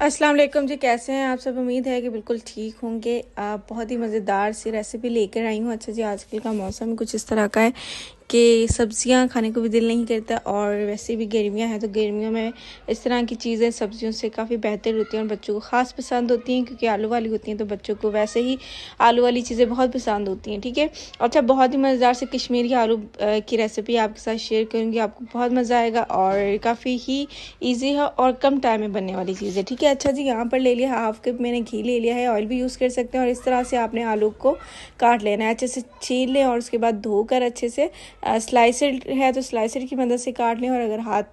अस्सलाम वालेकुम जी, कैसे हैं आप सब। उम्मीद है कि बिल्कुल ठीक होंगे। बहुत ही मज़ेदार सी रेसिपी लेकर आई हूँ। अच्छा जी, आजकल का मौसम कुछ इस तरह का है कि सब्जियां खाने को भी दिल नहीं करता, और वैसे भी गर्मियां हैं तो गर्मियों में इस तरह की चीज़ें सब्जियों से काफ़ी बेहतर होती हैं और बच्चों को ख़ास पसंद होती हैं, क्योंकि आलू वाली होती हैं। तो बच्चों को वैसे ही आलू वाली चीज़ें बहुत पसंद होती हैं। ठीक है। अच्छा, बहुत ही मज़ेदार से कश्मीरी आलू की रेसिपी आपके साथ शेयर करूँगी। आपको बहुत मज़ा आएगा और काफ़ी ही ईजी है और कम टाइम में बनने वाली चीज़ है। ठीक है। अच्छा जी, यहाँ पर ले लिया हाफ कप मैंने घी ले लिया है, ऑयल भी यूज़ कर सकते हैं। और इस तरह से आपने आलू को काट लेना है, अच्छे से छील लें और उसके बाद धोकर अच्छे से स्लाइसर है तो स्लाइसर की मदद से काट लें, और अगर हाथ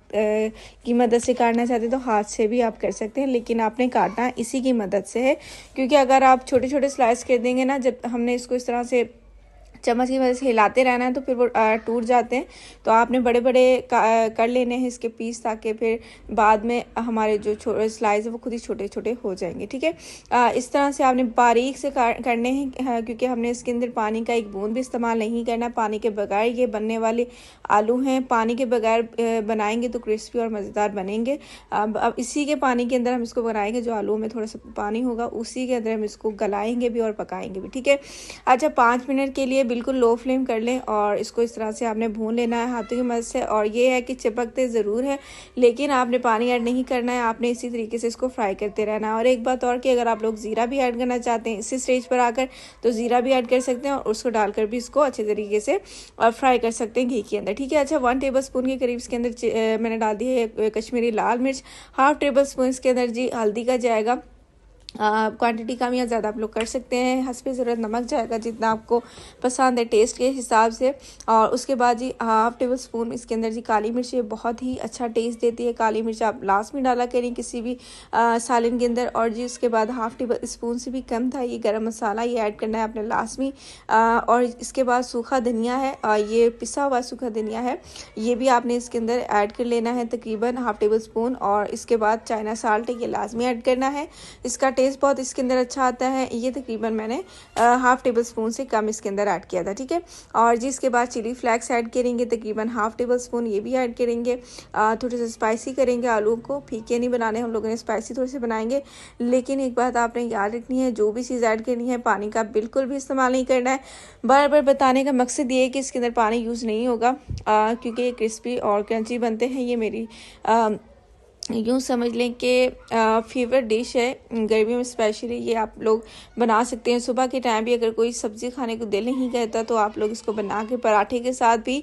की मदद से काटना चाहते हैं तो हाथ से भी आप कर सकते हैं, लेकिन आपने काटना इसी की मदद से है, क्योंकि अगर आप छोटे छोटे स्लाइस कर देंगे ना, जब हमने इसको इस तरह से चम्मच की वजह से हिलाते रहना है तो फिर वो टूट जाते हैं। तो आपने बड़े बड़े कर लेने हैं इसके पीस, ताकि फिर बाद में हमारे जो स्लाइस है वो खुद ही छोटे छोटे हो जाएंगे। ठीक है। इस तरह से आपने बारीक से करने हैं, क्योंकि हमने इसके अंदर पानी का एक बूंद भी इस्तेमाल नहीं करना। पानी के बगैर ये बनने वाले आलू हैं, पानी के बगैर बनाएंगे तो क्रिस्पी और मज़ेदार बनेंगे। अब इसी के पानी के अंदर हम इसको बनाएंगे, जो आलू में थोड़ा सा पानी होगा उसी के अंदर हम इसको गलाएंगे भी और पकाएंगे भी। ठीक है। अच्छा, 5 मिनट के लिए बिल्कुल लो फ्लेम कर लें और इसको इस तरह से आपने भून लेना है हाथों की मदद से। और ये है कि चिपकते ज़रूर है, लेकिन आपने पानी ऐड नहीं करना है, आपने इसी तरीके से इसको फ्राई करते रहना है। और एक बात और कि अगर आप लोग ज़ीरा भी ऐड करना चाहते हैं इसी स्टेज पर आकर, तो ज़ीरा भी ऐड कर सकते हैं और उसको डालकर भी इसको अच्छे तरीके से फ्राई कर सकते हैं घी के अंदर। ठीक है। अच्छा, 1 टेबल स्पून के करीब इसके अंदर मैंने डाल दी है कश्मीरी लाल मिर्च। हाफ टेबल स्पून इसके अंदर जी हल्दी का जाएगा। क्वांटिटी कम या ज़्यादा आप लोग कर सकते हैं। हस्बे ज़रूरत नमक जाएगा जितना आपको पसंद है टेस्ट के हिसाब से। और उसके बाद जी हाफ टेबल स्पून इसके अंदर जी काली मिर्च, ये बहुत ही अच्छा टेस्ट देती है। काली मिर्च आप लास्ट में डाला करें किसी भी सालन के अंदर। और जी उसके बाद हाफ टेबल स्पून से भी कम था ये गरम मसाला, ये ऐड करना है आपने लास्ट में। और इसके बाद सूखा धनिया है, ये पिसा हुआ सूखा धनिया है, ये भी आपने इसके अंदर ऐड कर लेना है तकरीबन हाफ टेबल स्पून। और इसके बाद चाइना साल्ट है, ये लाजमी ऐड करना है, इसका टेस्ट बहुत इसके अंदर अच्छा आता है। ये तकरीबन मैंने हाफ टेबल स्पून से कम इसके अंदर ऐड किया था। ठीक है। और जी इसके बाद चिली फ्लेक्स ऐड करेंगे तकरीबन हाफ टेबल स्पून, ये भी ऐड करेंगे। थोड़े से स्पाइसी करेंगे, आलू को फीके नहीं बनाने, हम लोगों ने स्पाइसी थोड़े से बनाएंगे। लेकिन एक बात आपने याद रखनी है, जो भी चीज़ ऐड करनी है पानी का बिल्कुल भी इस्तेमाल नहीं करना है। बार बार बताने का मकसद ये है कि इसके अंदर पानी यूज़ नहीं होगा, क्योंकि ये क्रिस्पी और क्रंची बनते हैं। ये मेरी यूँ समझ लें कि फेवरेट डिश है गर्मियों में स्पेशली। ये आप लोग बना सकते हैं सुबह के टाइम भी, अगर कोई सब्ज़ी खाने को दिल नहीं करता तो आप लोग इसको बना के पराठे के साथ भी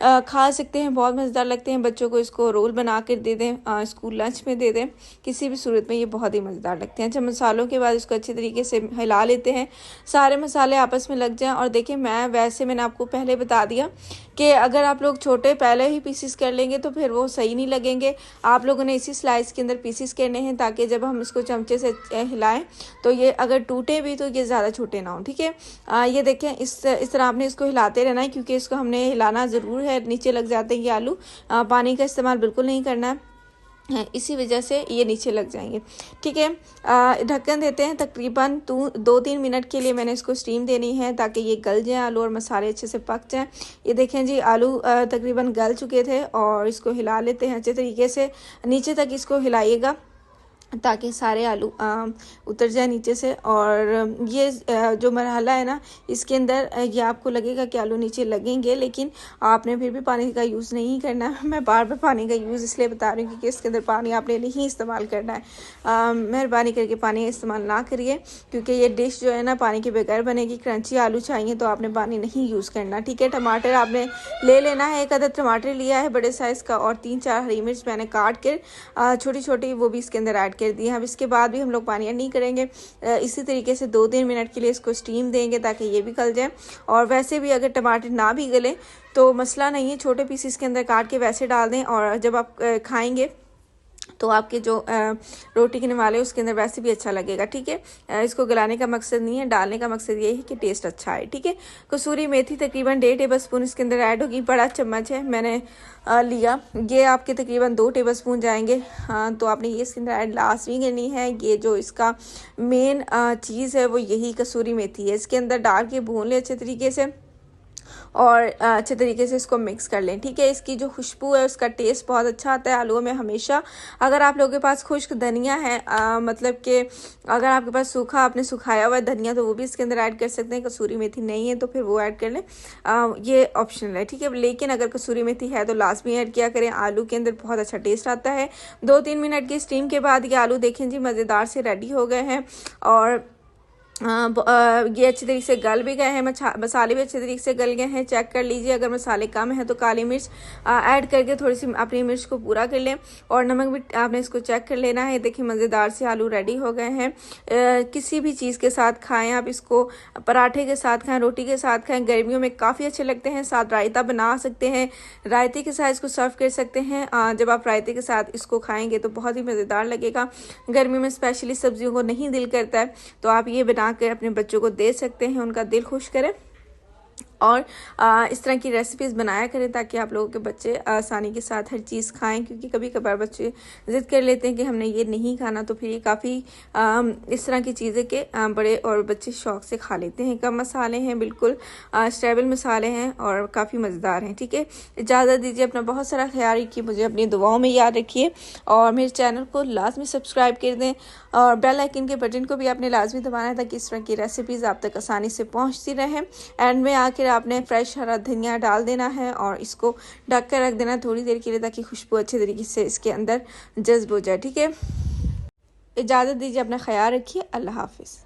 खा सकते हैं, बहुत मज़ेदार लगते हैं। बच्चों को इसको रोल बना कर दे दें, स्कूल लंच में दे दें, किसी भी सूरत में ये बहुत ही मज़ेदार लगते हैं। अच्छा, मसालों के बाद इसको अच्छे तरीके से हिला लेते हैं, सारे मसाले आपस में लग जाएँ। और देखिए, मैंने आपको पहले बता दिया कि अगर आप लोग छोटे पहले ही पीसीस कर लेंगे तो फिर वो सही नहीं लगेंगे। आप लोगों ने इसी स्लाइस के अंदर पीसीस करने हैं, ताकि जब हम इसको चमचे से हिलाएं तो ये अगर टूटे भी तो ये ज़्यादा छोटे ना हो। ठीक है। ये देखें, इस तरह आपने इसको हिलाते रहना है, क्योंकि इसको हमने हिलाना ज़रूर है, नीचे लग जाते हैं ये आलू। पानी का इस्तेमाल बिल्कुल नहीं करना है, इसी वजह से ये नीचे लग जाएंगे। ठीक है। ढक्कन देते हैं तकरीबन 2-3 मिनट के लिए। मैंने इसको स्टीम देनी है ताकि ये गल जाए आलू और मसाले अच्छे से पक जाएं। ये देखें जी, आलू तकरीबन गल चुके थे और इसको हिला लेते हैं अच्छे तरीके से, नीचे तक इसको हिलाइएगा ताकि सारे आलू उतर जाए नीचे से। और ये जो मरहला है ना, इसके अंदर ये आपको लगेगा कि आलू नीचे लगेंगे, लेकिन आपने फिर भी पानी का यूज़ नहीं करना है। मैं बार बार पानी का यूज़ इसलिए बता रही हूँ क्योंकि इसके अंदर पानी आपने नहीं इस्तेमाल करना है। मेहरबानी करके पानी इस्तेमाल ना करिए, क्योंकि ये डिश जो है ना पानी के बगैर बनेगी। क्रंची आलू चाहिए तो आपने पानी नहीं यूज़ करना। ठीक है। टमाटर आपने ले लेना है, 1 अदद टमाटर लिया है बड़े साइज़ का, और 3-4 हरी मिर्च मैंने काट कर छोटी छोटी वो भी इसके अंदर ऐड कर दी है। अब इसके बाद भी हम लोग पानी ऐड नहीं करेंगे, इसी तरीके से 2-3 मिनट के लिए इसको स्टीम देंगे ताकि ये भी गल जाए। और वैसे भी अगर टमाटर ना भी गले तो मसला नहीं है, छोटे पीसेस के अंदर काट के वैसे डाल दें, और जब आप खाएंगे तो आपके जो रोटी के वाले उसके अंदर वैसे भी अच्छा लगेगा। ठीक है। इसको गलाने का मकसद नहीं है, डालने का मकसद ये है कि टेस्ट अच्छा है। ठीक है। कसूरी मेथी तकरीबन 1.5 टेबल स्पून इसके अंदर ऐड होगी, बड़ा चम्मच है मैंने लिया, ये आपके तकरीबन 2 टेबल स्पून जाएंगे। तो आपने ये इसके अंदर ऐड लास्ट में करनी है। ये जो इसका मेन चीज़ है वो यही कसूरी मेथी है, इसके अंदर डाल के भून ले अच्छे तरीके से। और अच्छे तरीके से इसको मिक्स कर लें। ठीक है, इसकी जो खुशबू है उसका टेस्ट बहुत अच्छा आता है आलूओं में हमेशा। अगर आप लोगों के पास खुश्क धनिया है, मतलब कि अगर आपके पास सूखा आपने सुखाया हुआ धनिया तो वो भी इसके अंदर ऐड कर सकते हैं। कसूरी मेथी नहीं है तो फिर वो ऐड कर लें, ये ऑप्शनल है। ठीक है, लेकिन अगर कसूरी मेथी है तो लाजमी ऐड किया करें। आलू के अंदर बहुत अच्छा टेस्ट आता है। 2-3 मिनट की स्टीम के बाद ये आलू देखें जी मज़ेदार से रेडी हो गए हैं और ये अच्छी तरीके से गल भी गए हैं। मसाले भी अच्छे तरीके से गल गए हैं। चेक कर लीजिए, अगर मसाले कम हैं तो काली मिर्च ऐड करके थोड़ी सी अपनी मिर्च को पूरा कर लें और नमक भी आपने इसको चेक कर लेना है। देखिए मज़ेदार से आलू रेडी हो गए हैं। किसी भी चीज़ के साथ खाएं आप इसको, पराठे के साथ खाएं, रोटी के साथ खाएं, गर्मियों में काफ़ी अच्छे लगते हैं। साथ रायता बना सकते हैं, रायते के साथ इसको सर्व कर सकते हैं। जब आप रायते के साथ इसको खाएंगे तो बहुत ही मज़ेदार लगेगा। गर्मियों में स्पेशली सब्जियों को नहीं दिल करता है तो आप ये बना कर अपने बच्चों को दे सकते हैं, उनका दिल खुश करें। और इस तरह की रेसिपीज़ बनाया करें ताकि आप लोगों के बच्चे आसानी के साथ हर चीज़ खाएं, क्योंकि कभी कभार बच्चे ज़िद कर लेते हैं कि हमने ये नहीं खाना, तो फिर ये काफ़ी इस तरह की चीज़ें के बड़े और बच्चे शौक से खा लेते हैं। कम मसाले हैं, बिल्कुल स्टेबल मसाले हैं और काफ़ी मज़ेदार हैं। ठीक है, इजाज़त दीजिए, अपना बहुत सारा ख्याल रखिए, मुझे अपनी दुआओं में याद रखिए और मेरे चैनल को लाजमी सब्सक्राइब कर दें और बेल आइकन के बटन को भी आपने लाजमी दबाना है ताकि इस तरह की रेसिपीज़ आप तक आसानी से पहुँचती रहें। एंड में आकर आपने फ्रेश हरा धनिया डाल देना है और इसको ढक कर रख देना थोड़ी देर के लिए ताकि खुशबू अच्छे तरीके से इसके अंदर जज्ब हो जाए। ठीक है, इजाज़त दीजिए, अपना ख्याल रखिए, अल्लाह हाफिज़।